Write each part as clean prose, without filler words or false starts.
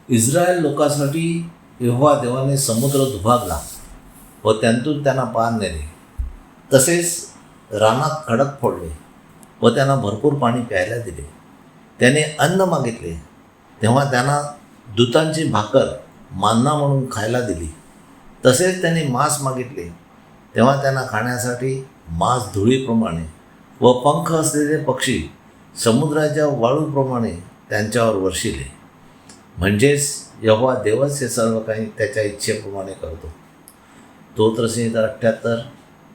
Israel लोकांसाठी यहोवा देवाने समुद्र दुभागला व त्यातून त्यांना पार नेले. तसेच रानात खडक फोडले व त्यांना भरपूर पाणी प्यायला दिले. त्याने अन्न मागितले तेव्हा त्यांना दूतांची भाकर मान्ना म्हणून खायला दिली. तसेच त्यांनी मांस मागितले तेव्हा त्यांना खाण्यासाठी मांस धुळीप्रमाणे व पंख असलेले पक्षी समुद्राच्या वाळूप्रमाणे त्यांच्यावर वर्षिले. म्हणजेच यहोवा देवच हे सर्व काही त्याच्या इच्छेप्रमाणे करतो. स्तोत्रसंहिता 78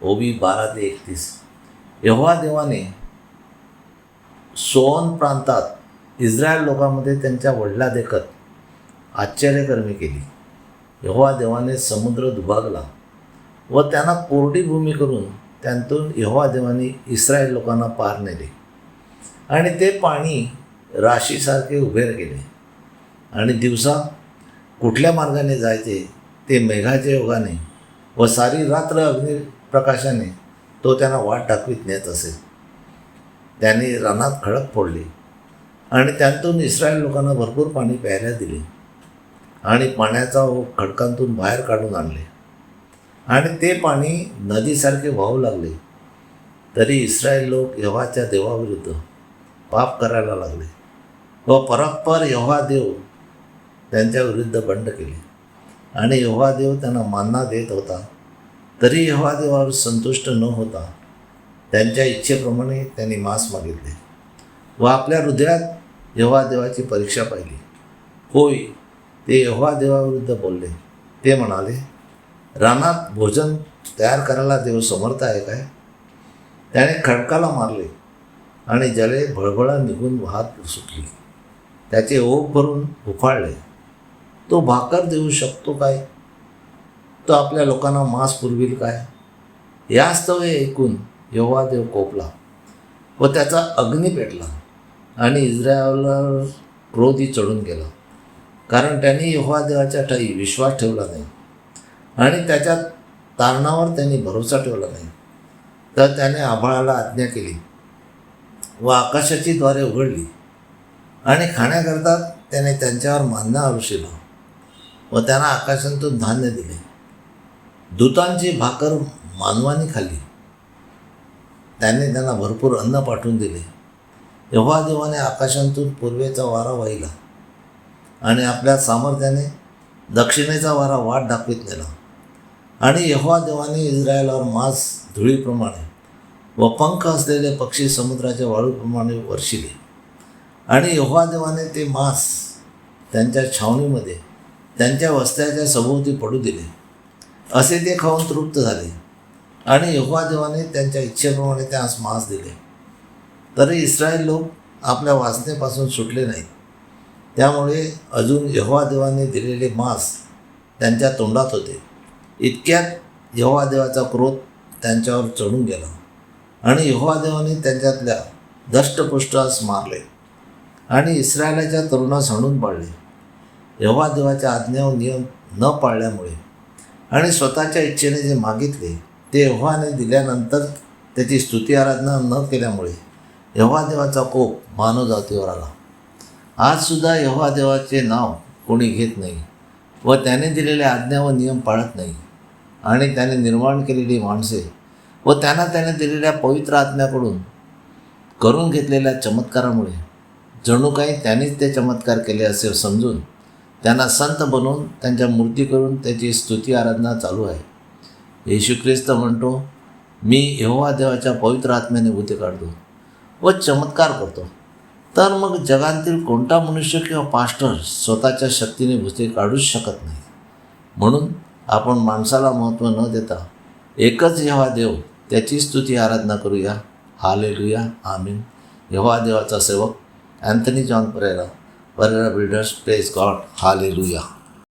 ओबी 12-31. यहोवा देवाने सोअन प्रांतात इस्रायल लोकांमध्ये त्यांच्या वडिलादेखत आश्चर्यकर्मी केली. यहोवा देवाने समुद्र दुभागला व त्यांना कोरडी भूमी करून त्यातून यहोवा देवाने इस्रायल लोकांना पार नेले आणि ते पाणी राशीसारखे उभे केले. आणि दिवसा कुठल्या मार्गाने जायचे ते मेघाच्या योगाने व सारी रात्र अग्निप्रकाशाने तो त्यांना वाट दाखवीत नेत असे. त्याने रानात खडक फोडले आणि त्यातून इस्रायल लोकांना भरपूर पाणी प्यायला दिले आणि पाण्याचा ओघ खडकांतून बाहेर काढून आणले आणि ते पाणी नदीसारखे वाहू लागले. तरी इस्रायल लोक यहोवाच्या देवाविरुद्ध पाप करायला लागले व परस्पर यहोवा देव त्यांच्या विरुद्ध बंड केले. आणि यहोवा देव त्यांना मान्ना देत होता तरी यहोवा देवावर संतुष्ट न होता त्यांच्या इच्छेप्रमाणे त्यांनी मांस मागितले व आपल्या हृदयात यहोवा देवाची परीक्षा पाहिली. होय, ते यहोवा देवाविरुद्ध बोलले. ते म्हणाले, रानात भोजन तयार करायला देव समर्थ आहे काय? त्याने खडकाला मारले आणि जले भळभळा निघून वाहत सुटली. त्याचे ओघ भरून उफाळले. तो भाकर देऊ शकतो काय? तो आपल्या लोकांना मांस पुरविल काय? यास्तव हे ऐकून यहोवा देव कोपला व त्याचा अग्नी पेटला आणि इस्रायलावर क्रोधी चढून गेला, कारण त्यांनी यहोवा देवाच्या ठायी विश्वास ठेवला नाही आणि त्याच्या तारणावर त्यांनी भरोसा ठेवला नाही. तर त्याने आभाळाला आज्ञा केली व आकाशाची द्वारे उघडली आणि खाण्याकरता त्याने त्यांच्यावर मान्ना आरुषिला व त्यांना आकाशातून धान्य दिले. दूतांची भाकर मानवाने खाल्ली. त्याने त्यांना भरपूर अन्न पाठवून दिले. यहोवा देवाने आकाशातून पूर्वेचा वारा वाहिला आणि आपल्या सामर्थ्याने दक्षिणेचा वारा वाट दाखवीत नेला. आणि यहोवा देवाने इस्रायलावर मांस धुळीप्रमाणे व पंख असलेले पक्षी समुद्राच्या वाळूप्रमाणे वर्षिले. आणि यहोवा देवाने ते मांस त्यांच्या छावणीमध्ये त्यांच्या वस्त्याच्या सभोवती पडू दिले. असे ते खाऊन तृप्त झाले आणि यहोवा देवाने त्यांच्या इच्छेप्रमाणे त्यास मांस दिले. तरी इस्रायल लोक आपल्या वासनेपासून सुटले नाहीत. त्यामुळे अजून यहोवा देवाने दिलेले मांस त्यांच्या तोंडात होते. इतक्यात यहोवा देवाचा क्रोध त्यांच्यावर चढून गेला आणि यहोवा देवाने त्यांच्यातल्या दष्टपुष्टास मारले आणि इस्रायलाच्या तरुणास हाणून पाडले. यहोवा देवाच्या आज्ञा व नियम न पाळल्यामुळे आणि स्वतःच्या इच्छेने जे मागितले ते यहोवाने दिल्यानंतर त्याची स्तुती आराधना न केल्यामुळे यहोवा देवाचा कोप मानवजातीवर आला. आजसुद्धा यहोवा देवाचे नाव कोणी घेत नाही व त्याने दिलेल्या आज्ञा व नियम पाळत नाही. आणि त्याने निर्माण केलेली माणसे व त्याने दिलेल्या पवित्र आज्ञाकडून करून घेतलेल्या चमत्कारामुळे जणू काही त्यानेच ते चमत्कार केले असे समजून त्यांना संत बनवून त्यांच्या मूर्ती करून त्याची स्तुती आराधना चालू आहे. येशू ख्रिस्त म्हणतो, मी यहोवा देवाच्या पवित्र आत्म्याने भूते काढतो व चमत्कार करतो. तर मग जगातील कोणता मनुष्य किंवा पास्टर स्वतःच्या शक्तीने भूते काढूच शकत नाही. म्हणून आपण माणसाला महत्त्व न देता एकच यहोवा देव त्याची स्तुती आराधना करूया. हालेलुया, आमीन. यहोवा देवाचा सेवक Anthony John Pereira builders. Praise God. Hallelujah.